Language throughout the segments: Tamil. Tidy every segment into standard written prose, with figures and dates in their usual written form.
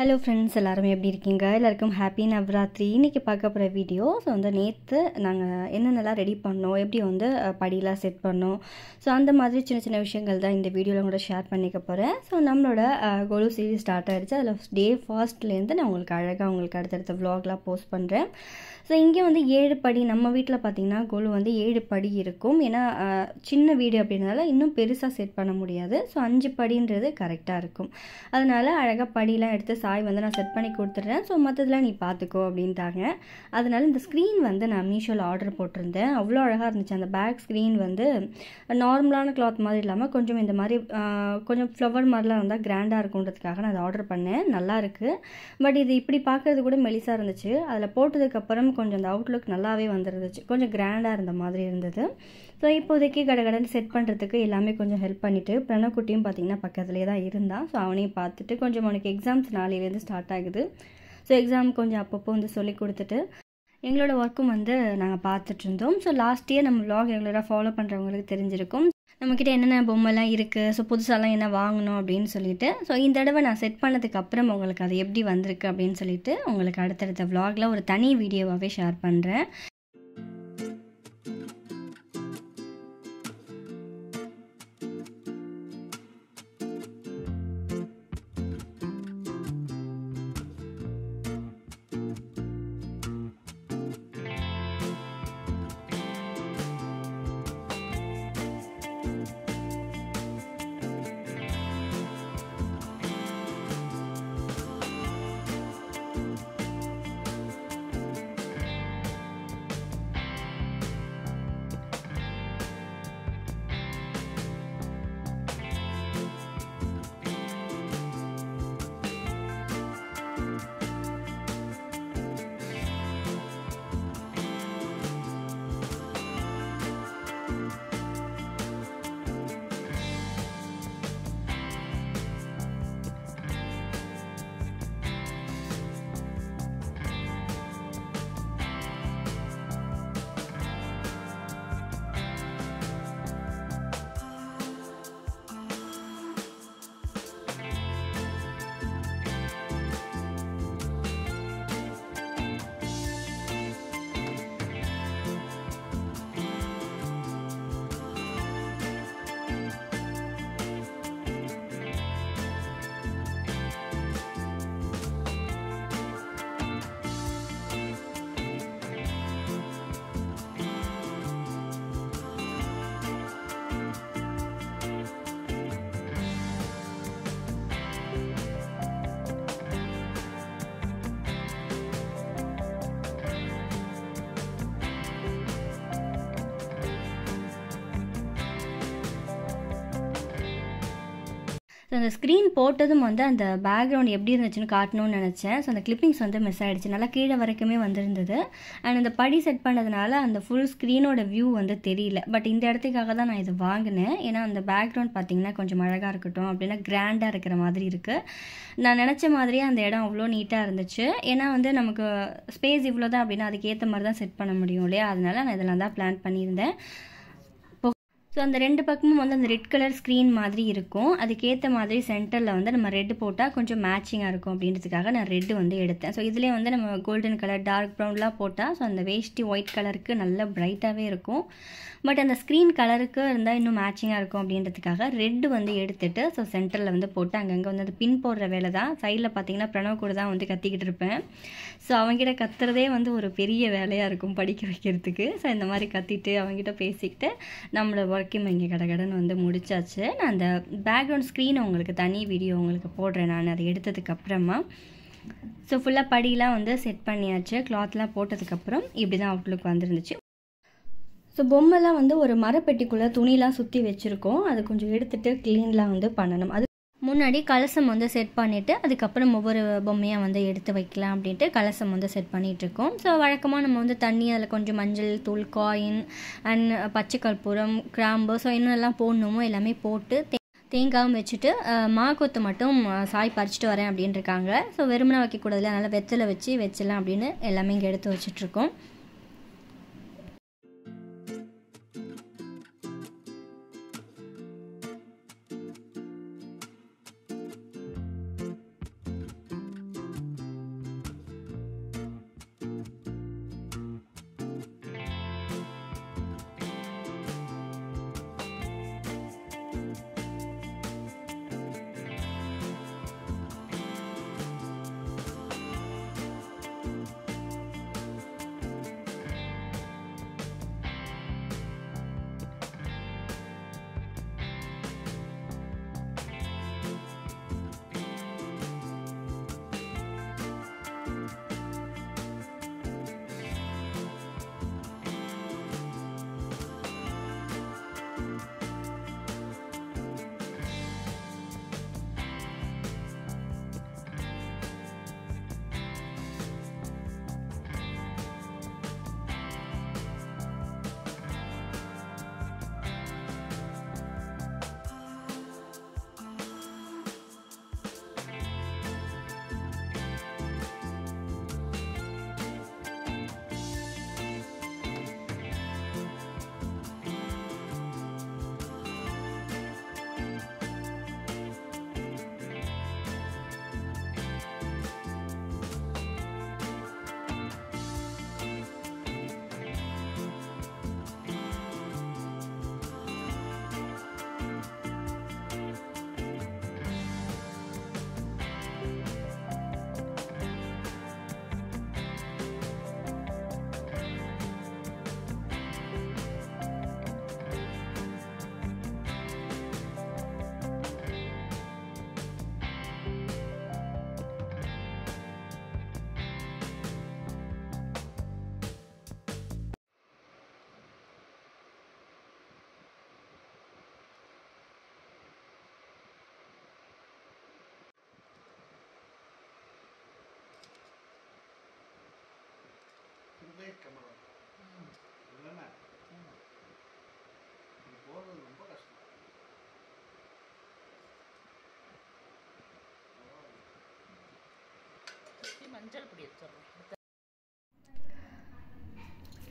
ஹலோ ஃப்ரெண்ட்ஸ், எல்லாருமே எப்படி இருக்கீங்க? எல்லாருக்கும் ஹாப்பி நவராத்திரி. இன்றைக்கி பார்க்க போகிற வீடியோ. ஸோ வந்து நேற்று நாங்கள் என்னென்னலாம் ரெடி பண்ணோம், எப்படி வந்து படியெலாம் செட் பண்ணோம், ஸோ அந்த மாதிரி சின்ன சின்ன விஷயங்கள் தான் இந்த வீடியோவில் கூட ஷேர் பண்ணிக்க போகிறேன். ஸோ நம்மளோட கொலு சீரிஸ் ஸ்டார்ட் ஆகிடுச்சு. அதில் டே ஃபர்ஸ்ட்லேருந்து நான் உங்களுக்கு அழகாக உங்களுக்கு அடுத்தடுத்த விலாக்லாம் போஸ்ட் பண்ணுறேன். ஸோ இங்கே வந்து 7 படி, நம்ம வீட்டில் பார்த்திங்கன்னா கொலு வந்து 7 படி இருக்கும். ஏன்னா சின்ன வீடு அப்படின்றனால இன்னும் பெருசாக செட் பண்ண முடியாது. ஸோ 5 படின்றது கரெக்டாக இருக்கும். அதனால் அழகாக படியெலாம் எடுத்து சாய் வந்து நான் செட் பண்ணி கொடுத்துட்றேன். ஸோ மற்றதெல்லாம் நீ பார்த்துக்கோ அப்படின்ட்டாங்க. அதனால் இந்த ஸ்க்ரீன் வந்து நான் மீஷோவில் ஆர்டர் போட்டிருந்தேன். அவ்வளோ அழகாக இருந்துச்சு. அந்த பேக் ஸ்க்ரீன் வந்து நார்மலான கிளாத் மாதிரி இல்லாமல் கொஞ்சம் இந்த மாதிரி கொஞ்சம் ஃப்ளவர் மாதிரிலாம் இருந்தால் கிராண்டாக இருக்குன்றதுக்காக நான் அதை ஆர்டர் பண்ணேன். நல்லா இருக்குது. பட் இது இப்படி பார்க்குறது கூட மெலிசாக இருந்துச்சு. அதில் போட்டதுக்கப்புறம் கொஞ்சம் அந்த அவுட்லுக் நல்லாவே வந்துருந்துச்சு. கொஞ்சம் கிராண்டாக இருந்த மாதிரி இருந்தது. ஸோ இப்போதைக்கு கடகடன்னு செட் பண்ணுறதுக்கு எல்லாமே கொஞ்சம் ஹெல்ப் பண்ணிவிட்டு, பிரணக்குட்டியும் பார்த்திங்கன்னா பக்கத்துலேயே தான் இருந்தான். ஸோ அவனையும் பார்த்துட்டு கொஞ்சம் அவனுக்கு எக்ஸாம்ஸ் நாளையிலேருந்து ஸ்டார்ட் ஆகுது. ஸோ எக்ஸாம் கொஞ்சம் அப்பப்போ வந்து சொல்லி கொடுத்துட்டு எங்களோட ஒர்க்கும் வந்து நாங்கள் பார்த்துட்ருந்தோம். ஸோ லாஸ்ட் இயர் நம்ம விலாக் ரெகுலராக ஃபாலோ பண்ணுறவங்களுக்கு தெரிஞ்சிருக்கும் நம்மக்கிட்ட என்னென்ன பொம்மைலாம் இருக்குது, ஸோ புதுசாலாம் என்ன வாங்கணும் அப்படின்னு சொல்லிட்டு. ஸோ இந்த தடவை நான் செட் பண்ணதுக்கப்புறம் உங்களுக்கு அது எப்படி வந்திருக்கு அப்படின்னு சொல்லிட்டு உங்களுக்கு அடுத்தடுத்த விலாகில் ஒரு தனி வீடியோவாகவே ஷேர் பண்ணுறேன். ஸோ அந்த ஸ்க்ரீன் போட்டதும் வந்து அந்த பேக்ரவுண்ட் எப்படி இருந்துச்சுன்னு காட்டணும்னு நினச்சேன். ஸோ அந்த கிளிப்பிங்ஸ் வந்து மிஸ் ஆகிடுச்சு. நல்லா கீழே வரைக்குமே வந்திருந்தது. அண்ட் அந்த படி செட் பண்ணதுனால அந்த ஃபுல் ஸ்க்ரீனோட வியூ வந்து தெரியல. பட் இந்த இடத்துக்காக தான் நான் இது வாங்கினேன். ஏன்னா அந்த பேக்ரவுண்ட் பார்த்திங்கன்னா கொஞ்சம் அழகாக இருக்கட்டும், அப்படின்னா கிராண்டாக இருக்கிற மாதிரி இருக்குது. நான் நினச்ச மாதிரியே அந்த இடம் அவ்வளோ நீட்டாக இருந்துச்சு. ஏன்னா வந்து நமக்கு ஸ்பேஸ் இவ்வளோ தான் அப்படின்னா அதுக்கேற்ற மாதிரி தான் செட் பண்ண முடியும் இல்லையா? அதனால நான் இதெல்லாம் தான் பிளான் பண்ணியிருந்தேன். ஸோ அந்த 2 பக்கமும் வந்து அந்த ரெட் கலர் ஸ்க்ரீன் மாதிரி இருக்கும். அதுக்கேற்ற மாதிரி சென்டரில் வந்து நம்ம ரெட்டு போட்டால் கொஞ்சம் மேட்சிங்காக இருக்கும் அப்படின்றதுக்காக நான் ரெட்டு வந்து எடுத்தேன். ஸோ இதுலேயே வந்து நம்ம கோல்டன் கலர், டார்க் ப்ரௌன்லாம் போட்டால் ஸோ அந்த வேஷ்டி ஒயிட் கலருக்கு நல்லா பிரைட்டாகவே இருக்கும். பட் அந்த ஸ்க்ரீன் கலருக்கு இருந்தால் இன்னும் மேட்சிங்காக இருக்கும் அப்படின்றதுக்காக ரெட்டு வந்து எடுத்துகிட்டு ஸோ சென்டரில் வந்து போட்டு அங்கங்கே வந்து அந்த பின் போடுற வேலை தான். சைடில் பார்த்திங்கன்னா பிரணவ் கூட தான் வந்து கத்திக்கிட்டு இருப்பேன். ஸோ அவங்ககிட்ட கத்துறதே வந்து ஒரு பெரிய வேலையாக இருக்கும் படிக்க வைக்கிறதுக்கு. ஸோ இந்த மாதிரி கத்திட்டு அவங்ககிட்ட பேசிக்கிட்டு நம்மளோட ஒர்க்கையும் இங்கே கடகடன்னு வந்து முடிச்சாச்சு. நான் அந்த பேக்ரவுண்ட் ஸ்க்ரீனை உங்களுக்கு தனி வீடியோ உங்களுக்கு போடுறேன் நான் அதை எடுத்ததுக்கப்புறமா. ஸோ ஃபுல்லாக படியெலாம் வந்து செட் பண்ணியாச்சு. கிளாத்லாம் போட்டதுக்கப்புறம் இப்படி தான் அவுட்லுக் வந்துருந்துச்சு. ஸோ பொம்மைலாம் வந்து ஒரு மரப்பெட்டிக்குள்ளே துணிலாம் சுற்றி வச்சுருக்கோம். அது கொஞ்சம் எடுத்துகிட்டு க்ளீன்லாம் வந்து பண்ணணும். அது முன்னாடி கலசம் வந்து செட் பண்ணிவிட்டு அதுக்கப்புறம் ஒவ்வொரு பொம்மையாக வந்து எடுத்து வைக்கலாம் அப்படின்ட்டு கலசம் வந்து செட் பண்ணிகிட்ருக்கோம். ஸோ வழக்கமாக நம்ம வந்து தண்ணி, அதில் கொஞ்சம் மஞ்சள் தூள், காயின் அண்ட் பச்சை கற்பூரம், கிராம்பு, ஸோ என்னெல்லாம் போடணுமோ எல்லாமே போட்டு தேங்காயும் வச்சுட்டு மாக்கொத்து மட்டும் சாய் பறிச்சுட்டு வரேன் அப்படின்னு இருக்காங்க. ஸோ வெறுமனை வைக்கக்கூடாதுல, அதனால் வெத்தலை வச்சு வச்சிடலாம் அப்படின்னு எல்லாமே இங்கே எடுத்து வச்சிட்ருக்கோம்.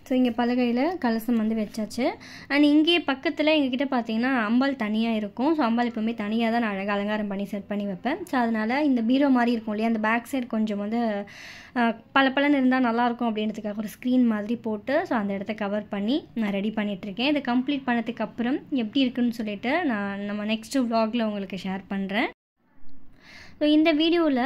ஸோ இங்கே பலகையில் கலசம் வந்து வச்சாச்சு. அண்ட் இங்கேயே பக்கத்தில் எங்ககிட்ட பார்த்தீங்கன்னா அம்பாள் தனியாக இருக்கும். ஸோ அம்பாள் எப்போவுமே தனியாக தான் நான் அழகாக அலங்காரம் பண்ணி செட் பண்ணி வைப்பேன். ஸோ அதனால் இந்த பீரோ மாதிரி இருக்கும் இல்லையா, அந்த பேக் சைடு கொஞ்சம் வந்து பலன்னு இருந்தால் நல்லாயிருக்கும் அப்படின்றதுக்காக ஒரு ஸ்க்ரீன் மாதிரி போட்டு ஸோ அந்த இடத்த கவர் பண்ணி நான் ரெடி பண்ணிகிட்ருக்கேன். இதை கம்ப்ளீட் பண்ணதுக்கு அப்புறம் எப்படி இருக்குன்னு சொல்லிட்டு நம்ம நெக்ஸ்ட்டு vlogல உங்களுக்கு ஷேர் பண்ணுறேன். ஸோ இந்த வீடியோவில்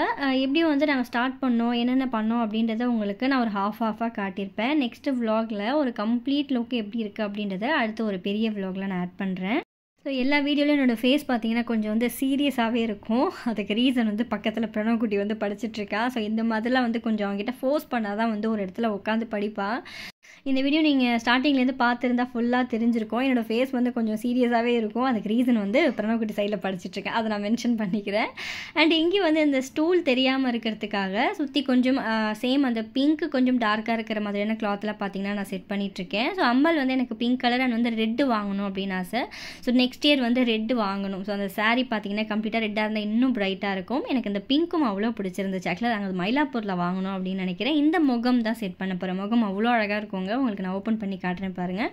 எப்படியும் வந்து நாங்கள் ஸ்டார்ட் பண்ணோம், என்னென்ன பண்ணோம் அப்படின்றத உங்களுக்கு நான் ஒரு ஹாஃபாக காட்டியிருப்பேன். நெக்ஸ்ட்டு vlogல ஒரு கம்ப்ளீட் லுக் எப்படி இருக்குது அப்படின்றத அடுத்து ஒரு பெரிய vlogல நான் ஆட் பண்ணுறேன். ஸோ எல்லா வீடியோலையும் என்னோடய ஃபேஸ் பார்த்தீங்கன்னா கொஞ்சம் வந்து சீரியஸாகவே இருக்கும். அதுக்கு ரீசன் வந்து பக்கத்தில் பிரணவக்குட்டி வந்து படிச்சுட்ருக்கா. ஸோ இந்த மாதிரிலாம் வந்து கொஞ்சம் அவங்ககிட்ட ஃபோர்ஸ் பண்ணால் தான் வந்து ஒரு இடத்துல உட்காந்து படிப்பா. இந்த வீடியோ நீங்கள் ஸ்டார்டிங்லேருந்து பார்த்துருந்தா ஃபுல்லாக தெரிஞ்சிருக்கும். என்னோடய ஃபேஸ் வந்து கொஞ்சம் சீரியஸாகவே இருக்கும். அதுக்கு ரீசன் வந்து பிரணவக்குட்டி சைடில் படிச்சுட்ருக்கேன், அதை நான் மென்ஷன் பண்ணிக்கிறேன். அண்ட் இங்கேயும் வந்து இந்த ஸ்டூல் தெரியாமல் இருக்கிறதுக்காக சுற்றி கொஞ்சம் சேம் அந்த பிங்க்கு கொஞ்சம் டார்க்காக இருக்கிற மாதிரியான கிளாத்லாம் பார்த்தீங்கன்னா நான் செட் பண்ணிகிட்ருக்கேன். ஸோ அம்பாள் வந்து எனக்கு பிங்க் கலர் அண்ட் வந்து ரெட்டு வாங்கணும் அப்படின்னு ஆசை. ஸோ நெக்ஸ்ட் இயர் வந்து ரெட்டு வாங்கணும். ஸோ அந்த சாரீ பார்த்தீங்கன்னா கம்ப்ளீட்டாக ரெட்டாக இருந்தால் இன்னும் ப்ரைட்டாக இருக்கும். எனக்கு இந்த பிங்க்கும் அவ்வளோ பிடிச்சிருந்துச்சு. ஆக்சுவலாக நாங்கள் மயிலாப்பூரில் வாங்கணும் அப்படின்னு நினைக்கிறேன். இந்த முகம் தான் செட் பண்ண போகிறேன். முகம் அவ்வளோ அழகாக இருக்குங்க. உங்களுக்கு நான் ஓப்பன் பண்ணி காட்டுறேன் பாருங்கள்.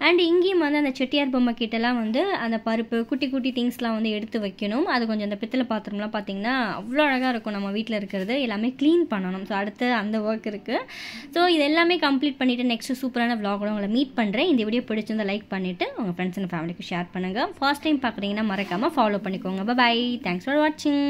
அண்ட் இங்கேயும் வந்து அந்த செட்டியார் பொம்மை கிட்டலாம் வந்து அந்த பருப்பு குட்டி குட்டி திங்ஸ்லாம் வந்து எடுத்து வைக்கணும். அது கொஞ்சம் அந்த பித்தளை பாத்திரம்லாம் பார்த்தீங்கன்னா அவ்வளோ அழகாக இருக்கும். நம்ம வீட்டில் இருக்கிறது எல்லாமே க்ளீன் பண்ணணும். ஸோ அடுத்து அந்த ஒர்க் இருக்குது. ஸோ இது எல்லாமே கம்ப்ளீட் பண்ணிவிட்டு நெக்ஸ்ட்டு சூப்பரான vlogல உங்களை மீட் பண்ணுறேன். இந்த வீடியோ பிடிச்சிருந்தா லைக் பண்ணிவிட்டு உங்கள் ஃப்ரெண்ட்ஸ் அண்ட் ஃபேமிலிக்கு ஷேர் பண்ணுங்கள். ஃபர்ஸ்ட் டைம் பார்க்குறீங்கன்னா மறக்காமல் ஃபாலோ பண்ணிக்கோங்க. பை. தேங்க்ஸ் ஃபார் வாட்சிங்.